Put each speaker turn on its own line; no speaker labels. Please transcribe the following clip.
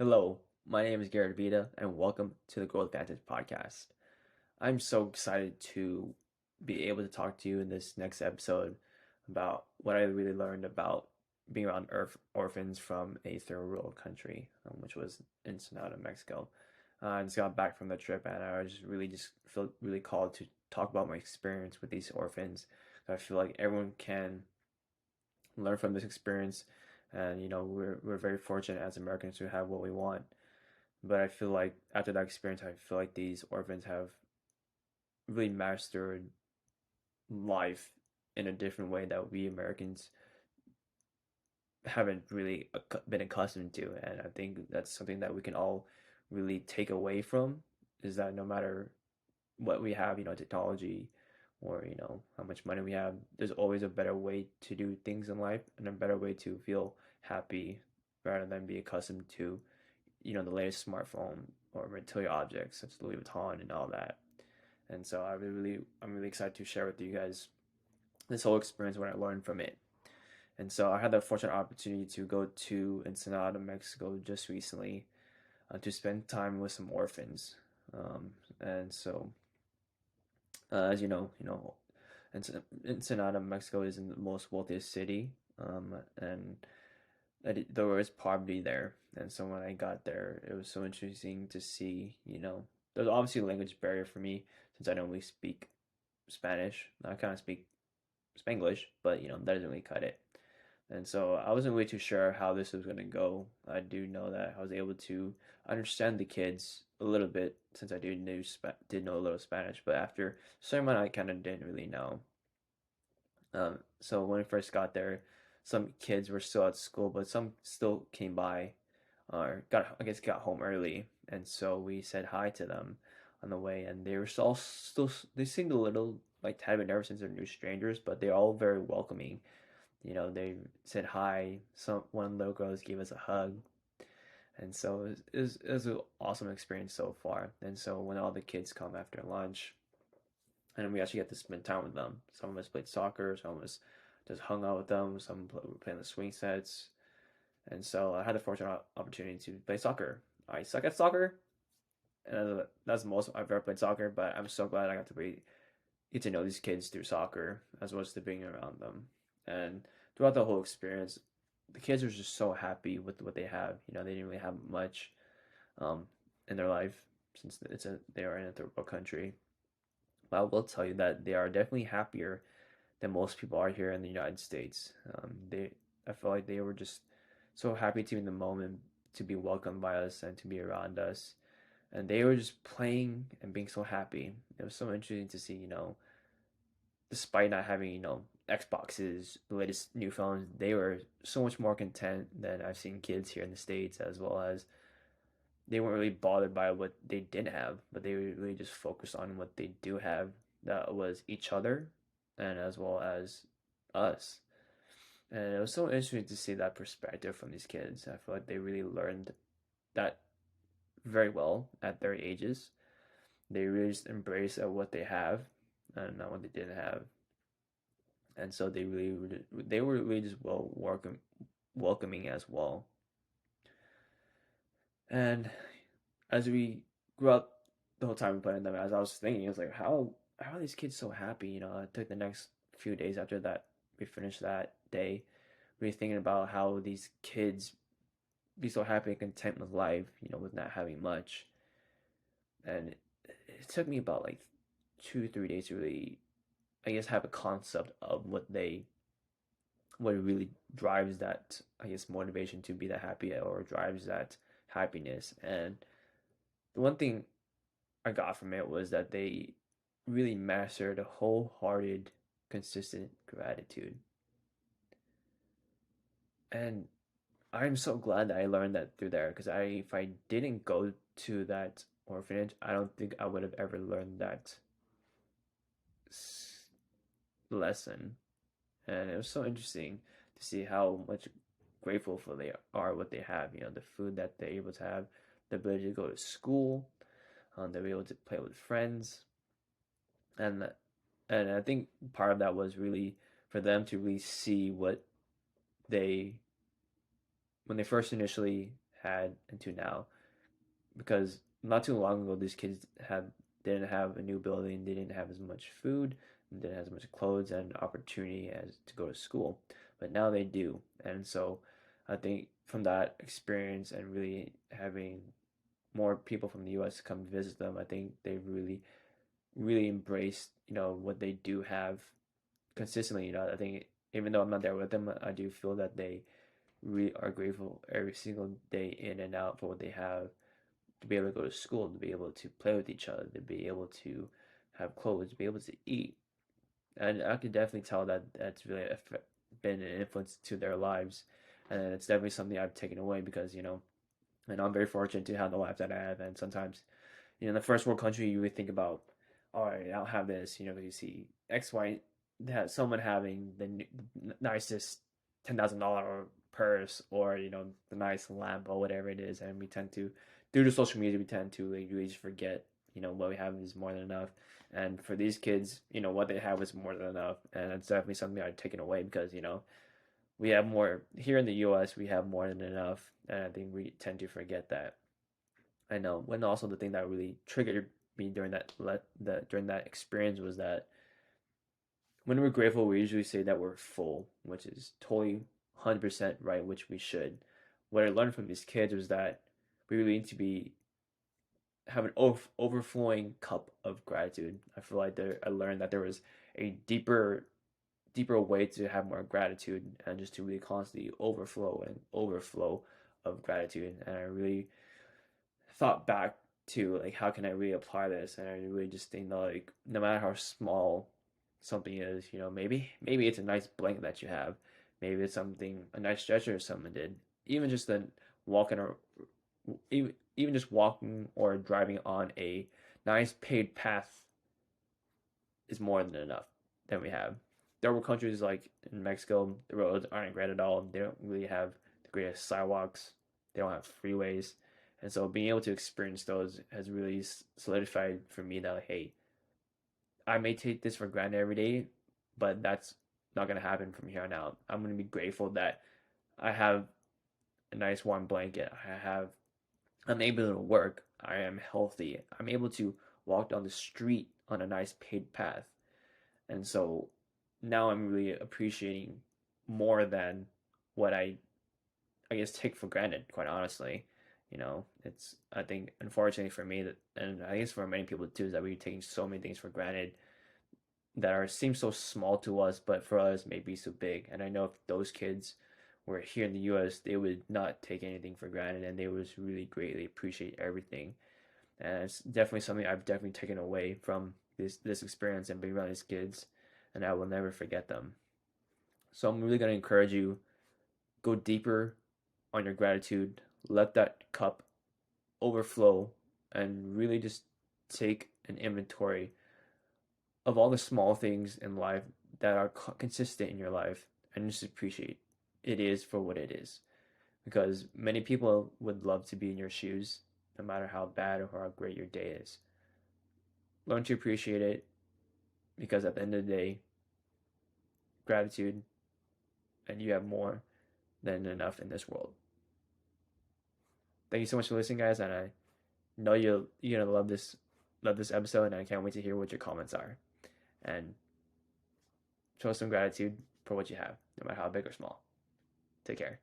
Hello, my name is Garrett Vita, and welcome to the Growth Vantage Podcast. I'm so excited to be able to talk to you in this next episode about what I really learned about being around orphans from a third world country, which was Ensenada, Mexico. I just got back from the trip, and I was just feel really called to talk about my experience with these orphans. I feel like everyone can learn from this experience, and we're very fortunate as Americans to have what we want. But I feel like after that experience, I feel like these orphans have really mastered life in a different way that we Americans haven't really been accustomed to. And I think that's something that we can all really take away from, is that no matter what we have, technology or, how much money we have, there's always a better way to do things in life and a better way to feel happy rather than be accustomed to, the latest smartphone or material objects such as Louis Vuitton and all that. And so I'm really excited to share with you guys this whole experience, what I learned from it. And so I had the fortunate opportunity to go to Ensenada, Mexico just recently, to spend time with some orphans. And so, as Ensenada, Mexico isn't the most wealthiest city, and there was poverty there. And so when I got there, it was so interesting to see, there's obviously a language barrier for me since I don't really speak Spanish. I kind of speak Spanglish, but that doesn't really cut it. And so I wasn't really too sure how this was going to go. I do know that I was able to understand the kids a little bit since I did know a little Spanish, but after a certain amount, I kind of didn't really know. So when we first got there, some kids were still at school, but some still came by, or got home early, and so we said hi to them on the way, and they were still they seemed a little like tad bit nervous since they're new strangers, but they're all very welcoming. They said hi. One little girl gave us a hug, and so it was an awesome experience so far. And so when all the kids come after lunch, and we actually get to spend time with them. Some of us played soccer, some of us just hung out with them, some were playing the swing sets. And so I had the fortunate opportunity to play soccer. I suck at soccer, and that's the most I've ever played soccer, but I'm so glad I got to get to know these kids through soccer as well as to being around them. And throughout the whole experience, the kids were just so happy with what they have. They didn't really have much in their life since they are in a third world country. But I will tell you that they are definitely happier than most people are here in the United States. I feel like they were just so happy to be in the moment, to be welcomed by us and to be around us, and they were just playing and being so happy. It was so interesting to see, despite not having, Xboxes, the latest new phones, they were so much more content than I've seen kids here in the States, as well as they weren't really bothered by what they didn't have, but they were really just focused on what they do have, that was each other and as well as us. And it was so interesting to see that perspective from these kids. I feel like they really learned that very well at their ages. They really just embrace what they have and not what they didn't have. And so they were really just welcoming as well. And as we grew up the whole time playing them, as I was thinking, I was like, how are these kids so happy? I took the next few days after that we finished that day, really thinking about how these kids be so happy and content with life, with not having much. And it took me about like 2 3 days to really, I guess, have a concept of what really drives that, I guess, motivation to be that happy or drives that happiness. And the one thing I got from it was that they really mastered a wholehearted, consistent gratitude. And I'm so glad that I learned that through there, because if I didn't go to that orphanage, I don't think I would have ever learned that lesson. And it was so interesting to see how much grateful for they are what they have. The food that they're able to have, the ability to go to school, they're able to play with friends, and I think part of that was really for them to really see what they when they first initially had into now, because not too long ago these kids didn't have a new building, they didn't have as much food, didn't have as much clothes and opportunity as to go to school, but now they do. And so I think from that experience and really having more people from the US come visit them, I think they really embraced, what they do have consistently. I think even though I'm not there with them, I do feel that they really are grateful every single day in and out for what they have, to be able to go to school, to be able to play with each other, to be able to have clothes, to be able to eat. And I can definitely tell that that's really been an influence to their lives. And it's definitely something I've taken away because, and I'm very fortunate to have the life that I have. And sometimes, in the first world country, you would think about, all right, I'll have this, you see X, Y, that someone having the nicest $10,000 purse, or, the nice lamp or whatever it is. And we tend to, due to social media, we tend to like really just forget, what we have is more than enough. And for these kids, what they have is more than enough. And it's definitely something I've taken away because, we have more here in the US, we have more than enough. And I think we tend to forget that. I know. When also the thing that really triggered me during that experience was that when we're grateful, we usually say that we're full, which is totally 100% right, which we should. What I learned from these kids was that we really need to have an overflowing cup of gratitude. I feel like I learned that there was a deeper way to have more gratitude, and just to really constantly overflow of gratitude. And I really thought back to like how can I really apply this, and I really just think that like no matter how small something is, maybe it's a nice blanket that you have, maybe it's a nice gesture someone did, even just then walking or even just walking or driving on a nice paved path is more than enough than we have. There were countries like in Mexico, the roads aren't great at all. They don't really have the greatest sidewalks. They don't have freeways. And so being able to experience those has really solidified for me that, like, hey, I may take this for granted every day, but that's not going to happen from here on out. I'm going to be grateful that I have a nice warm blanket. I'm able to work. I am healthy. I'm able to walk down the street on a nice paved path. And so now I'm really appreciating more than what I guess take for granted, quite honestly. It's, I think, unfortunately for me, that, and I guess for many people too, is that we're taking so many things for granted that seem so small to us, but for us may be so big. And I know if those kids were here in the US, they would not take anything for granted, and they would really greatly appreciate everything. And it's definitely something I've definitely taken away from this experience and being around these kids, and I will never forget them. So I'm really gonna encourage you, go deeper on your gratitude, let that cup overflow, and really just take an inventory of all the small things in life that are consistent in your life, and just appreciate it is for what it is. Because many people would love to be in your shoes, no matter how bad or how great your day is. Learn to appreciate it, because at the end of the day, gratitude, and you have more than enough in this world. Thank you so much for listening, guys, and I know you're gonna love this episode, and I can't wait to hear what your comments are. And show some gratitude for what you have, no matter how big or small. Take care.